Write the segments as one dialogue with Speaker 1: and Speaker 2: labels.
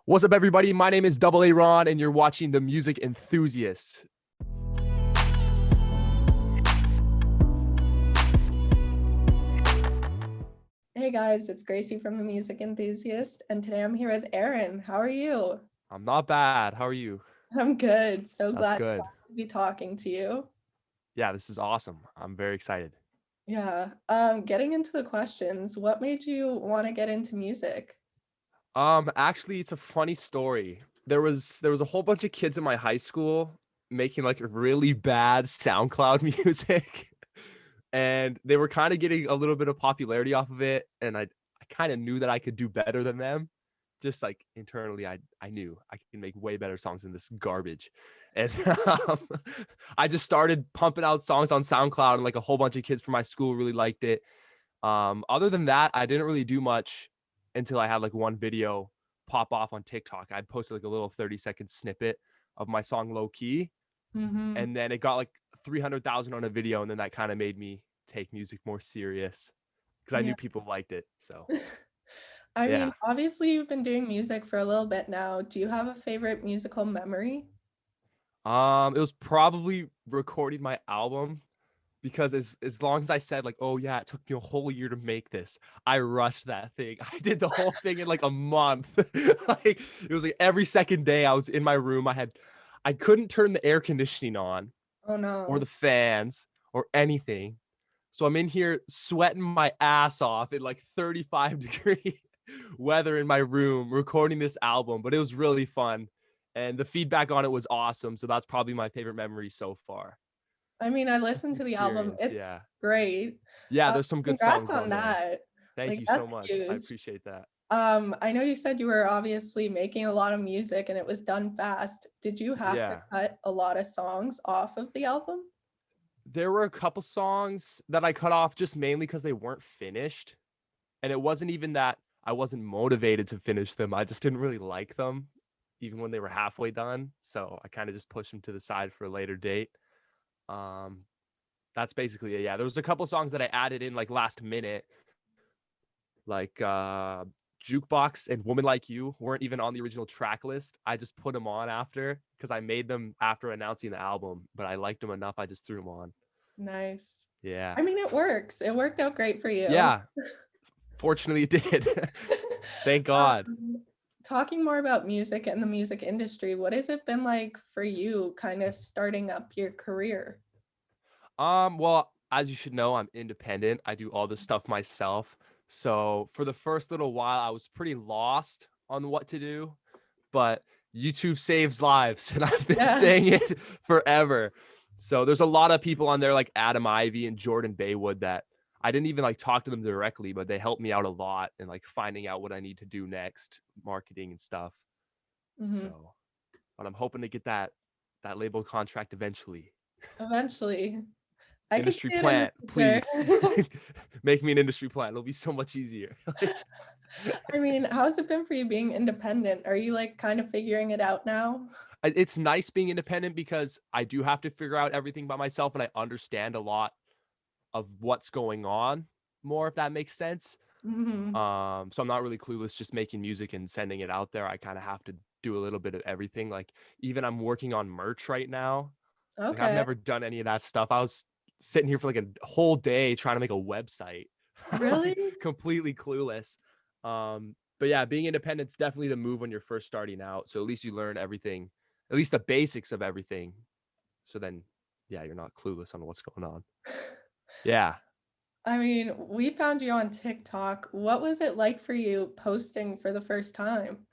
Speaker 1: What's up, everybody? My name is Double A Ron, and you're watching The Music Enthusiast.
Speaker 2: Hey guys, it's Gracie from The Music Enthusiast, and today I'm here with Aaron. How are you?
Speaker 1: I'm not bad. How are you?
Speaker 2: I'm good. So
Speaker 1: That's
Speaker 2: glad
Speaker 1: good.
Speaker 2: to be talking to you.
Speaker 1: Yeah, this is awesome. I'm very excited.
Speaker 2: Yeah. Getting into the questions, what made you want to get into music?
Speaker 1: Actually, it's a funny story. There was a whole bunch of kids in my high school making like really bad SoundCloud music, and they were kind of getting a little bit of popularity off of it, and I kind of knew that I could do better than them. Just like internally, I knew I can make way better songs than this garbage, and um, I just started pumping out songs on SoundCloud, and like a whole bunch of kids from my school really liked it. Other than that, I didn't really do much until I had like one video pop off on TikTok. I posted like a little 30-second snippet of my song Low Key,
Speaker 2: Mm-hmm.
Speaker 1: and then it got like 300,000 on a video, and then that kind of made me take music more serious because I
Speaker 2: Yeah.
Speaker 1: knew people liked it. So
Speaker 2: I mean,
Speaker 1: yeah.
Speaker 2: obviously you've been doing music for a little bit now. Do you have a favorite musical memory?
Speaker 1: It was probably recording my album because as long as I said like, oh yeah, it took me a whole year to make this, I rushed that thing. I did the whole thing in like a month. Like it was like every second day I was in my room. I couldn't turn the air conditioning on
Speaker 2: Oh
Speaker 1: or
Speaker 2: no.
Speaker 1: the fans or anything. So I'm in here sweating my ass off in like 35-degree weather in my room recording this album, but it was really fun. And the feedback on it was awesome. So that's probably my favorite memory so far.
Speaker 2: I mean, I
Speaker 1: Just the
Speaker 2: listened to the album.
Speaker 1: experience.
Speaker 2: It's
Speaker 1: Yeah.
Speaker 2: great.
Speaker 1: Yeah,
Speaker 2: Uh,
Speaker 1: there's some good
Speaker 2: Congrats
Speaker 1: songs
Speaker 2: on
Speaker 1: on there.
Speaker 2: that.
Speaker 1: Thank
Speaker 2: Like,
Speaker 1: you so
Speaker 2: that's
Speaker 1: much. I
Speaker 2: huge.
Speaker 1: appreciate that.
Speaker 2: I know you said you were obviously making a lot of music and it was done fast. Did you have to
Speaker 1: Yeah.
Speaker 2: cut a lot of songs off of the album?
Speaker 1: There were a couple songs that I cut off just mainly because they weren't finished. And it wasn't even that I wasn't motivated to finish them. I just didn't really like them, even when they were halfway done. So I kind of just pushed them to the side for a later date. Um, that's basically it. Yeah. There was a couple songs that I added in like last minute, like Jukebox and Woman Like You weren't even on the original track list. I just put them on after because I made them after announcing the album, but I liked them enough. I just threw them on.
Speaker 2: Nice.
Speaker 1: Yeah.
Speaker 2: I mean, it works. It worked out great for you.
Speaker 1: Yeah. Fortunately, it did. Thank God.
Speaker 2: Um, Talking more about music and the music industry, what has it been like for you kind of starting up your career?
Speaker 1: Well, as you should know, I'm independent. I do all this stuff myself. So for the first little while, I was pretty lost on what to do, but YouTube saves lives, and I've been
Speaker 2: Yeah.
Speaker 1: saying it forever. So there's a lot of people on there like Adam Ivy and Jordan Baywood that I didn't even like talk to them directly, but they helped me out a lot in like finding out what I need to do next, marketing and stuff.
Speaker 2: Mhm.
Speaker 1: So, but I'm hoping to get that label contract eventually.
Speaker 2: Eventually. I could
Speaker 1: Industry
Speaker 2: see it in the
Speaker 1: plant,
Speaker 2: future.
Speaker 1: please. Make me an industry plant. It'll be so much easier.
Speaker 2: I mean, how's it been for you being independent? Are you like kind of figuring it out now?
Speaker 1: It's nice being independent because I do have to figure out everything by myself, and I understand a lot of what's going on more, if that makes sense.
Speaker 2: Hmm.
Speaker 1: So I'm not really clueless just making music and sending it out there. I kind of have to do a little bit of everything. Like even I'm working on merch right now. Like I've
Speaker 2: Okay.
Speaker 1: never done any of that stuff. I was sitting here for like a whole day trying to make a website.
Speaker 2: Really?
Speaker 1: Like completely clueless. But yeah, being independent's definitely the move when you're first starting out. So at least you learn everything, at least the basics of everything. So then yeah, you're not clueless on what's going on. Yeah.
Speaker 2: I mean, we found you on TikTok. What was it like for you posting for the first time?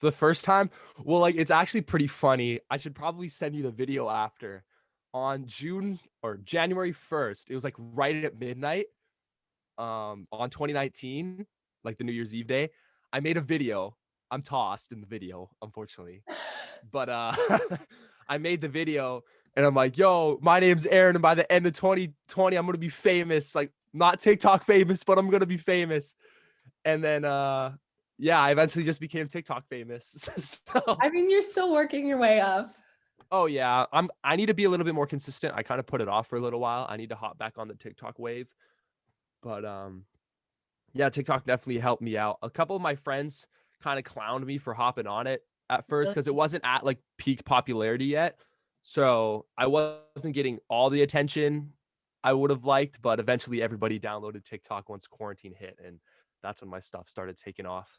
Speaker 1: The first time, well, like it's actually pretty funny. I should probably send you the video after. On June or January 1st, it was like right at midnight. On 2019, like the New Year's Eve day, I made a video. I'm tossed in the video, unfortunately. But I made the video and I'm like, yo, my name's Aaron. And by the end of 2020, I'm gonna be famous. Like not TikTok famous, but I'm gonna be famous. And then yeah, I eventually just became TikTok famous. So
Speaker 2: I mean, you're still working your way up.
Speaker 1: oh yeah, I need to be a little bit more consistent. I kind of put it off for a little while. I need to hop back on the TikTok wave. But yeah, TikTok definitely helped me out. A couple of my friends kind of clowned me for hopping on it at first
Speaker 2: Really?
Speaker 1: because it wasn't at like peak popularity yet. So I wasn't getting all the attention I would have liked, but eventually everybody downloaded TikTok once quarantine hit, and that's when my stuff started taking off.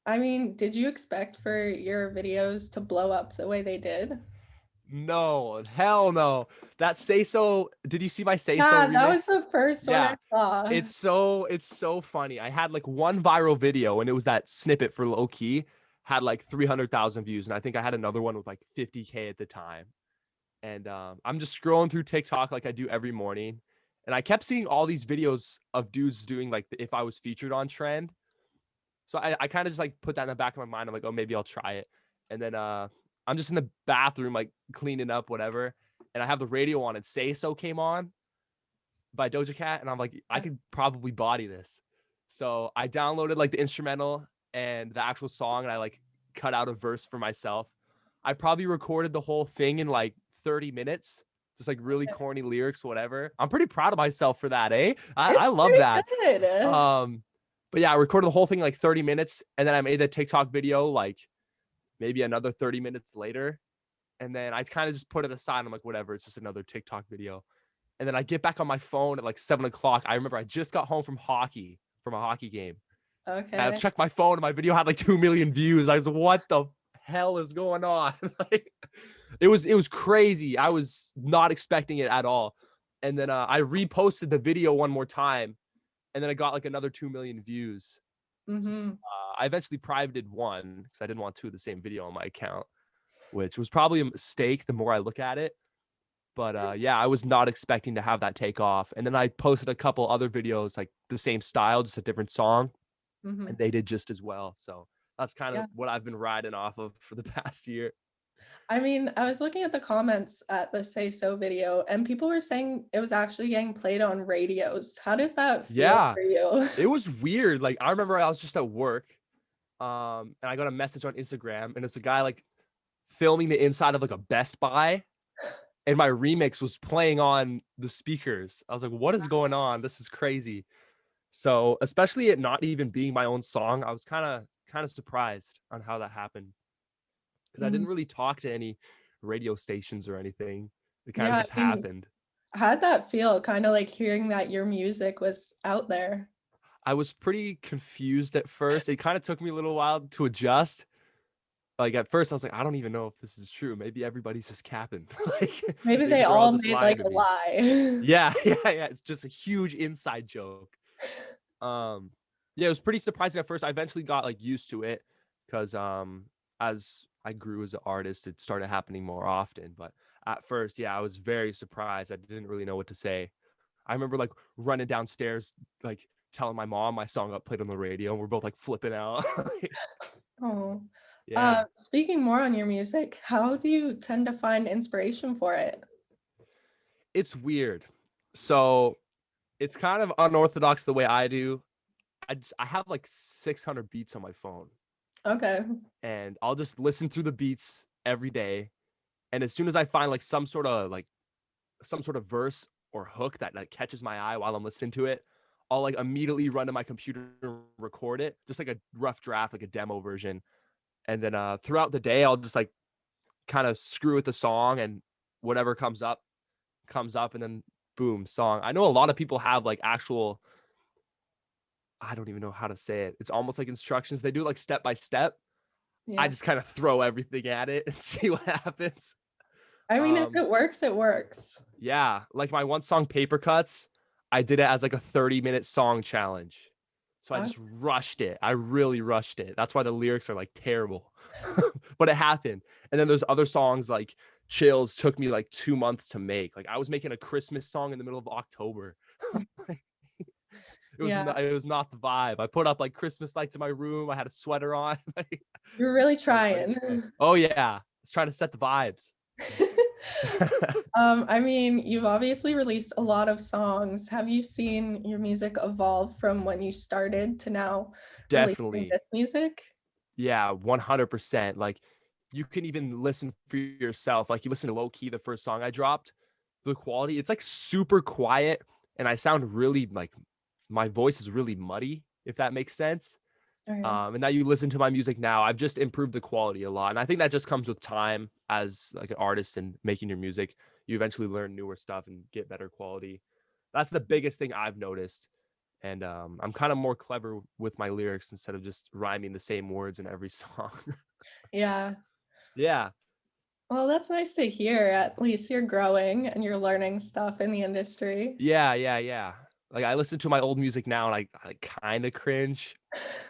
Speaker 2: I mean, did you expect for your videos to blow up the way they did?
Speaker 1: No, hell no. That Say So, did you see my Say So
Speaker 2: Yeah, that was
Speaker 1: remix?
Speaker 2: the first one I
Speaker 1: Yeah.
Speaker 2: saw.
Speaker 1: It's so funny. I had like one viral video and it was that snippet for Low Key had like 300,000 views and I think I had another one with like 50K at the time. And I'm just scrolling through TikTok like I do every morning and I kept seeing all these videos of dudes doing like the if I was featured on trend. So I kind of just like put that in the back of my mind. I'm like, oh, maybe I'll try it. And then I'm just in the bathroom, like cleaning up, whatever. And I have the radio on and Say So came on by Doja Cat. And I'm like, I could probably body this. So I downloaded like the instrumental and the actual song and I like cut out a verse for myself. I probably recorded the whole thing in like 30 minutes, just like really corny lyrics, whatever. I'm pretty proud of myself for that, eh? I
Speaker 2: It's
Speaker 1: love
Speaker 2: pretty
Speaker 1: that.
Speaker 2: good.
Speaker 1: But yeah, I recorded the whole thing in like 30 minutes and then I made the TikTok video like maybe another 30 minutes later. And then I kind of just put it aside. I'm like, whatever, it's just another TikTok video. And then I get back on my phone at like 7 o'clock. I remember I just got home from a hockey game. And I
Speaker 2: Okay.
Speaker 1: checked my phone and my video had like 2 million views. I was, what the hell is going on? Like, it was crazy. I was not expecting it at all. And then I reposted the video one more time and then I got like another 2 million views.
Speaker 2: Mm-hmm.
Speaker 1: I eventually privated one because I didn't want two of the same video on my account, which was probably a mistake the more I look at it. But yeah, I was not expecting to have that take off. And then I posted a couple other videos like the same style, just a different song,
Speaker 2: Mm-hmm.
Speaker 1: and they did just as well. So that's kind of
Speaker 2: Yeah.
Speaker 1: what I've been riding off of for the past year.
Speaker 2: I mean, I was looking at the comments at the Say So video, and people were saying it was actually getting played on radios. How does that feel
Speaker 1: Yeah,
Speaker 2: for you?
Speaker 1: it was weird. Like I remember I was just at work, and I got a message on Instagram, and it's a guy like filming the inside of like a Best Buy, and my remix was playing on the speakers. I was like, what is going on? This is crazy. So, especially it not even being my own song, I was kind of surprised on how that happened because I
Speaker 2: Mhm.
Speaker 1: didn't really talk to any radio stations or anything. It kind of
Speaker 2: Yeah, I
Speaker 1: just
Speaker 2: mean,
Speaker 1: happened.
Speaker 2: how'd that feel? Kind of like hearing that your music was out there.
Speaker 1: I was pretty confused at first. It kind of took me a little while to adjust. Like at first I was like, I don't even know if this is true. Maybe everybody's just capping. Like
Speaker 2: Maybe they
Speaker 1: maybe they're all
Speaker 2: all
Speaker 1: just
Speaker 2: made
Speaker 1: lying
Speaker 2: like
Speaker 1: to
Speaker 2: a
Speaker 1: me.
Speaker 2: lie.
Speaker 1: Yeah, yeah. It's just a huge inside joke. Um, yeah, it was pretty surprising at first. I eventually got like used to it because as I grew as an artist, it started happening more often. But at first, yeah, I was very surprised. I didn't really know what to say. I remember like running downstairs, like telling my mom my song got played on the radio, and we're both like flipping out.
Speaker 2: Oh.
Speaker 1: Yeah,
Speaker 2: Speaking more on your music, how do you tend to find inspiration for it?
Speaker 1: it's weird. So it's kind of unorthodox the way I do. I have like 600 beats on my phone,
Speaker 2: Okay.
Speaker 1: and I'll just listen through the beats every day. And as soon as I find like some sort of verse or hook that like catches my eye while I'm listening to it, I'll like immediately run to my computer and record it, just like a rough draft, like a demo version. And then throughout the day, I'll just like kind of screw with the song and whatever comes up, and then boom, song. I know a lot of people have like actual, I don't even know how to say it. It's almost like instructions. They do like step by step. I
Speaker 2: Yeah.
Speaker 1: just kind of throw everything at it and see what happens.
Speaker 2: I mean, if
Speaker 1: Um,
Speaker 2: it works, it works.
Speaker 1: yeah, like my one song Paper Cuts, I did it as like a 30-minute song challenge. So I
Speaker 2: Uh,
Speaker 1: just rushed it. I really rushed it. That's why the lyrics are like terrible. But it happened. And then there's other songs like Chills took me like 2 months to make. Like I was making a Christmas song in the middle of October.
Speaker 2: Yeah,
Speaker 1: It was not the vibe. I put up like Christmas lights in my room. I had a sweater on. Like,
Speaker 2: you're really
Speaker 1: I was ready to
Speaker 2: trying.
Speaker 1: go. Oh yeah. I was trying to set the vibes.
Speaker 2: I mean, you've obviously released a lot of songs. Have you seen your music evolve from when you started to now releasing
Speaker 1: Definitely.
Speaker 2: this music?
Speaker 1: Yeah, 100%. Like you can even listen for yourself. Like you listen to Low Key, the first song I dropped, the quality, it's like super quiet and I sound really like my voice is really muddy, if that makes sense.
Speaker 2: Okay.
Speaker 1: And now you listen to my music now, I've just improved the quality a lot. And I think that just comes with time as like an artist and making your music. You eventually learn newer stuff and get better quality. That's the biggest thing I've noticed. And I'm kind of more clever with my lyrics instead of just rhyming the same words in every song.
Speaker 2: Yeah.
Speaker 1: Yeah.
Speaker 2: Well, that's nice to hear. At least you're growing and you're learning stuff in the industry.
Speaker 1: Yeah. Like I listen to my old music now and I kind of cringe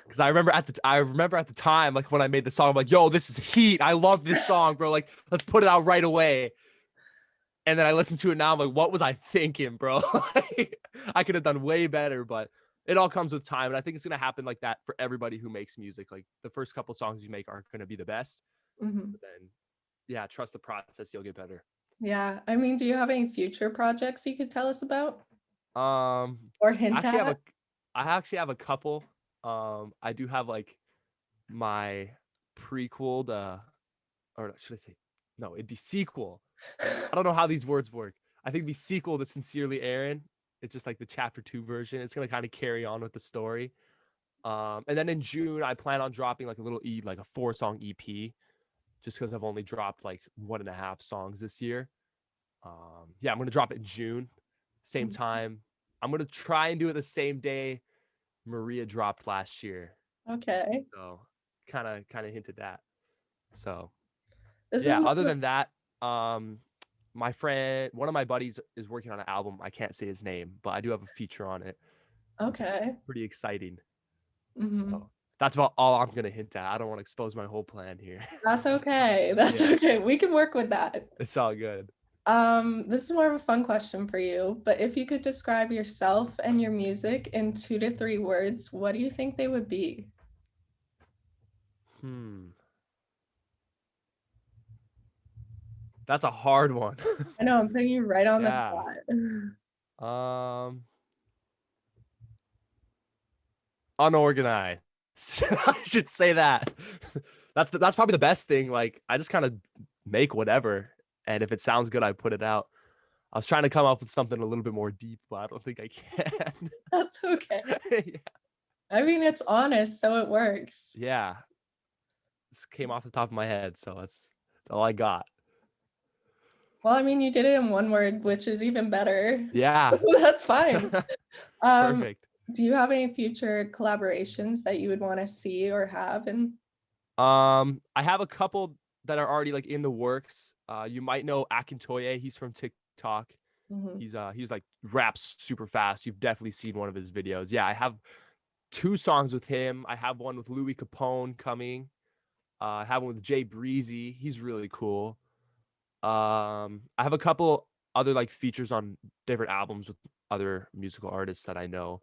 Speaker 1: because I remember at the time, like when I made the song, I'm like, yo, this is heat. I love this song, bro. Like, let's put it out right away. And then I listen to it now, I'm like, what was I thinking, bro? Like, I could have done way better, but it all comes with time. And I think it's gonna happen like that for everybody who makes music. Like the first couple songs you make aren't gonna be the best,
Speaker 2: Mhm.
Speaker 1: but then yeah, trust the process, you'll get better.
Speaker 2: Yeah. I mean, do you have any future projects you could tell us about
Speaker 1: Um,
Speaker 2: or
Speaker 1: I
Speaker 2: hint
Speaker 1: actually have
Speaker 2: at?
Speaker 1: a I actually have a couple. I do have like my prequel, or should I say, no, it'd be sequel. I don't know how these words work. I think it'd be sequel to Sincerely Aaron. It's just like the chapter 2 version. It's gonna kind of carry on with the story. And then in June, I plan on dropping like a little like a 4-song EP, just because I've only dropped like 1.5 songs this year. Yeah, I'm gonna drop it in June, same
Speaker 2: Mhm.
Speaker 1: time. I'm gonna try and do it the same day Maria dropped last year.
Speaker 2: Okay.
Speaker 1: So kind of hinted that. So
Speaker 2: This is
Speaker 1: yeah,
Speaker 2: more
Speaker 1: other
Speaker 2: of a
Speaker 1: than that, my friend, one of my buddies is working on an album. I can't say his name, but I do have a feature on it. It's
Speaker 2: okay.
Speaker 1: pretty exciting.
Speaker 2: Mhm.
Speaker 1: So that's about all I'm gonna hint at. I don't want to expose my whole plan here.
Speaker 2: That's okay. That's
Speaker 1: Yeah,
Speaker 2: okay. We can work with that.
Speaker 1: it's all good.
Speaker 2: This is more of a fun question for you, but if you could describe yourself and your music in 2 to 3 words, what do you think they would be?
Speaker 1: Hmm, that's a hard one.
Speaker 2: I know I'm putting you right on the
Speaker 1: Yeah.
Speaker 2: spot.
Speaker 1: Um, Unorganized. I should say that. That's probably the best thing. Like I just kind of make whatever, and if it sounds good, I put it out. I was trying to come up with something a little bit more deep, but I don't think I can.
Speaker 2: That's okay.
Speaker 1: Yeah.
Speaker 2: I mean, it's honest, so it works.
Speaker 1: Yeah. This came off the top of my head, so that's all I got.
Speaker 2: Well, I mean, you did it in 1 word, which is even better. So
Speaker 1: Yeah.
Speaker 2: that's fine. Um,
Speaker 1: Perfect.
Speaker 2: do you have any future collaborations that you would want to see or have? And
Speaker 1: I have a couple that are already like in the works. You might know Akintoye. He's from TikTok.
Speaker 2: Mhm.
Speaker 1: He's like raps super fast. You've definitely seen one of his videos. Yeah, I have 2 songs with him. I have one with Louis Capone coming. I have one with Jay Breezy. He's really cool. I have a couple other like features on different albums with other musical artists that I know.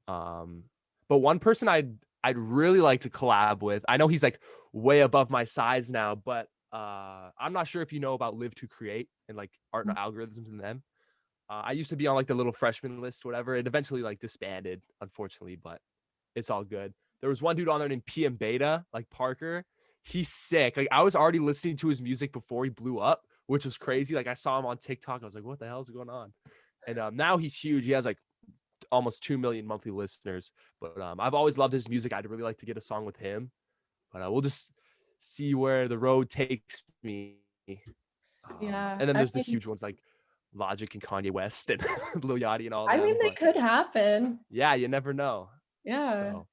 Speaker 1: Um, but one person I'd really like to collab with. I know he's like way above my size now, but I'm not sure if you know about Live to Create and like art and algorithms and them. I used to be on like the little freshman list, whatever. It eventually like disbanded, unfortunately, but it's all good. There was one dude on there named PM Beta, like Parker. He's sick. Like I was already listening to his music before he blew up, which was crazy. Like I saw him on TikTok. I was like, what the hell is going on? And now he's huge. He has like almost 2 million monthly listeners. But I've always loved his music. I'd really like to get a song with him. But we'll just see where the road takes me.
Speaker 2: Yeah,
Speaker 1: And then
Speaker 2: I
Speaker 1: there's the
Speaker 2: mean,
Speaker 1: huge ones like Logic and Kanye West and Lil Yachty and all
Speaker 2: I mean,
Speaker 1: them.
Speaker 2: they
Speaker 1: But
Speaker 2: could happen.
Speaker 1: yeah, you never know.
Speaker 2: Yeah.
Speaker 1: So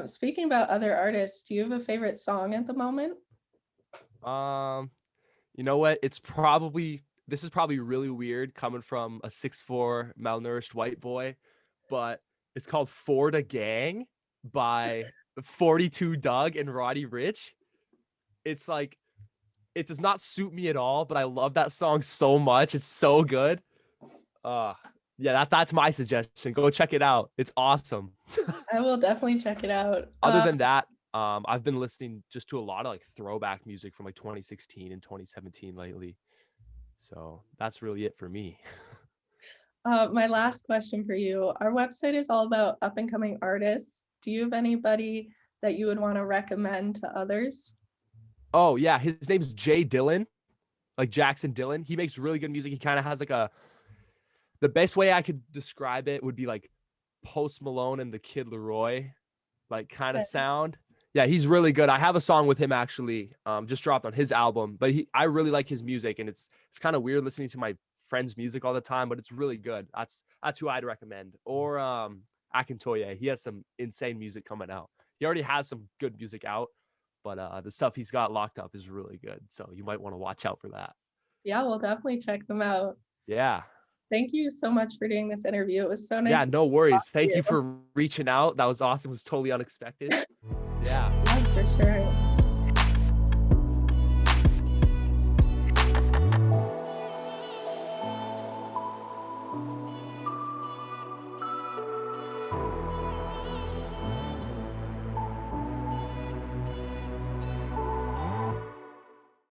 Speaker 2: Speaking about other artists, do you have a favorite song at the moment?
Speaker 1: um you know what? This is probably really weird coming from a 6'4" malnourished white boy, but it's called Florida Gang by 42 Doug and Roddy Rich. It's like it does not suit me at all, but I love that song so much. It's so good. Uh yeah, that's my suggestion. Go check it out. It's awesome.
Speaker 2: I will definitely check it out.
Speaker 1: Other than that, I've been listening just to a lot of like throwback music from like 2016 and 2017 lately. So that's really it for me.
Speaker 2: My last question for you. Our website is all about up and coming artists. Do you have anybody that you would want to recommend to others?
Speaker 1: Oh yeah, his name's Jay Dillon, like Jackson Dillon. He makes really good music. He kind of has like the best way I could describe it would be like Post Malone and the Kid Leroy. like kind of
Speaker 2: Okay.
Speaker 1: sound. Yeah, he's really good. I have a song with him actually, just dropped on his album, but I really like his music, and it's kind of weird listening to my friend's music all the time, but it's really good. That's who I'd recommend. Or Akintoye. He has some insane music coming out. He already has some good music out, but the stuff he's got locked up is really good. So you might want to watch out for that.
Speaker 2: Yeah, we'll definitely check them out.
Speaker 1: Yeah.
Speaker 2: Thank you so much for doing this interview. It was so
Speaker 1: Yeah,
Speaker 2: nice to
Speaker 1: no
Speaker 2: talk
Speaker 1: worries.
Speaker 2: to
Speaker 1: Thank
Speaker 2: you.
Speaker 1: you for reaching out. That was awesome. It was totally unexpected. Yeah.
Speaker 2: Yeah, for sure.